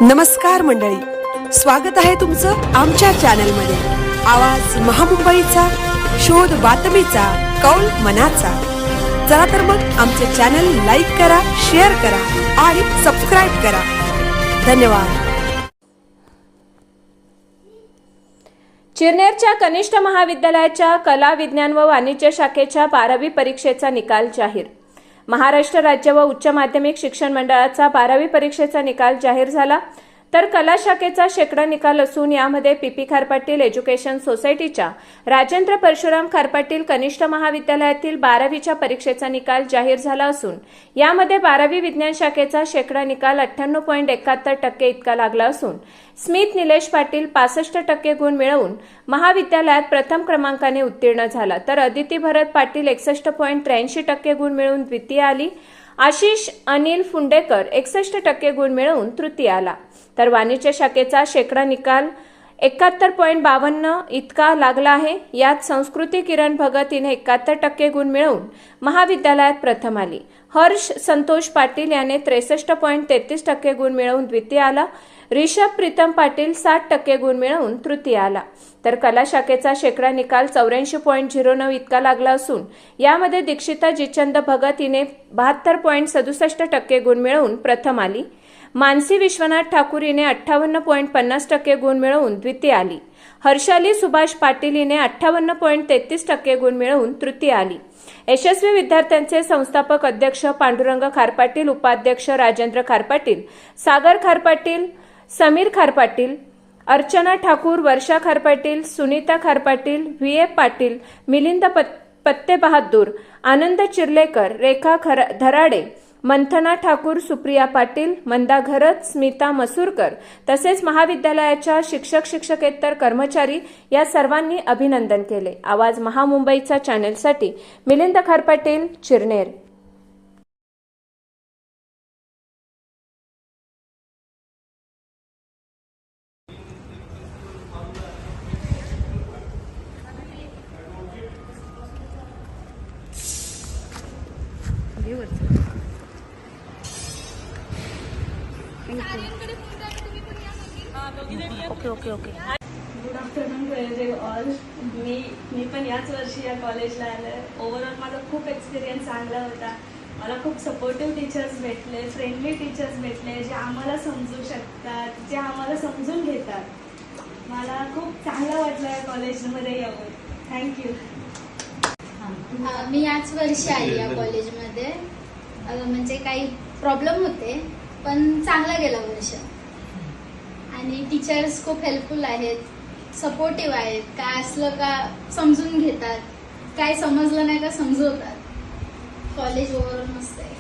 नमस्कार मंडळी, स्वागत आहे तुमचं आमच्या चॅनलमध्ये। आवाज महामुंबईचा, शोध बातमीचा, कौल मनाचा। चला तर मग आमचे चॅनल लाईक करा, शेअर करा आणि सबस्क्राइब करा। धन्यवाद। चिरनेरच्या कनिष्ठ महाविद्यालयाच्या कला विज्ञान व वाणिज्य शाखेच्या 12वी परीक्षेचा निकाल जाहीर। महाराष्ट्र राज्य व उच्च माध्यमिक शिक्षण मंडळाचा 12वी परीक्षेचा निकाल जाहीर झाला। तर कला शाखेचा शेकडा निकाल असून यामध्ये पीपी खारपाटील एज्युकेशन सोसायटीच्या राजेंद्र परशुराम खारपाटील कनिष्ठ महाविद्यालयातील 12वीच्या परीक्षेचा निकाल जाहीर झाला असून यामध्ये 12वी विज्ञान शाखेचा शेकडा निकाल 98.71% इतका लागला असून स्मित निलेश पाटील 65% गुण मिळवून महाविद्यालयात प्रथम क्रमांकाने उत्तीर्ण झाला। तर अदिती भरत पाटील 61.83% गुण मिळवून द्वितीय आली। आशिष अनिल फुंडेकर 61% गुण मिळवून तृतीय आला। तर वाणिज्य शाखेचा शेकडा निकाल 71.52 इतका लागला आहे। यात संस्कृती किरण भगत हिने 71% गुण मिळवून महाविद्यालयात प्रथम आली। हर्ष संतोष पाटील याने 63.33% गुण मिळवून द्वितीय आला। ऋषभ प्रीतम पाटील 60% गुण मिळवून तृतीय आला। तर कला शाखेचा शेकडा निकाल 84.09 इतका लागला असून यामध्ये दीक्षिता जिचंद भगत हिने 72.67% गुण मिळवून प्रथम आली। मानसी विश्वनाथ ठाकूर हिने 58.50% गुण मिळवून द्वितीय आली। हर्षाली सुभाष पाटील हिने 58.33% गुण मिळवून तृतीय आली। यशस्वी विद्यार्थ्यांचे संस्थापक अध्यक्ष पांडुरंग खारपाटील, उपाध्यक्ष राजेंद्र खारपाटील, सागर खारपाटील, समीर खारपाटील, अर्चना ठाकूर, वर्षा खारपाटील, सुनीता खारपाटील, व्ही पाटील, मिलिंद पत्ते बहादूर, आनंद चिर्लेकर, रेखा धराडे, मंथना ठाकूर, सुप्रिया पाटील, मंदा घरत, स्मिता मसूरकर तसेच महाविद्यालयाच्या शिक्षक शिक्षकेतर कर्मचारी या सर्वांनी अभिनंदन केले। आवाज महामुंबईचा चॅनलसाठी Milind Kharpatil, Chirner. Okay good afternoon to all. मी पण याच वर्षी या कॉलेजला आले। ओव्हरऑल माझा खूप एक्सपिरियन्स चांगला होता। मला खूप सपोर्टिव्ह टीचर्स भेटले, फ्रेंडली टीचर्स भेटले, जे आम्हाला समजू शकतात, जे आम्हाला समजून घेतात। मला खूप चांगलं वाटलं या कॉलेजमध्ये येऊन। थँक्यू। मी याच वर्षी आली या कॉलेजमध्ये। म्हणजे काही प्रॉब्लेम होते पण चांगला गेला वर्ष। आणि टीचर्स खूप हेल्पफुल आहेत, सपोर्टिव्ह आहेत, काय असलं का समजून घेतात, काय समजलं नाही का समजवतात। कॉलेज ओव्हरऑल मस्त आहे।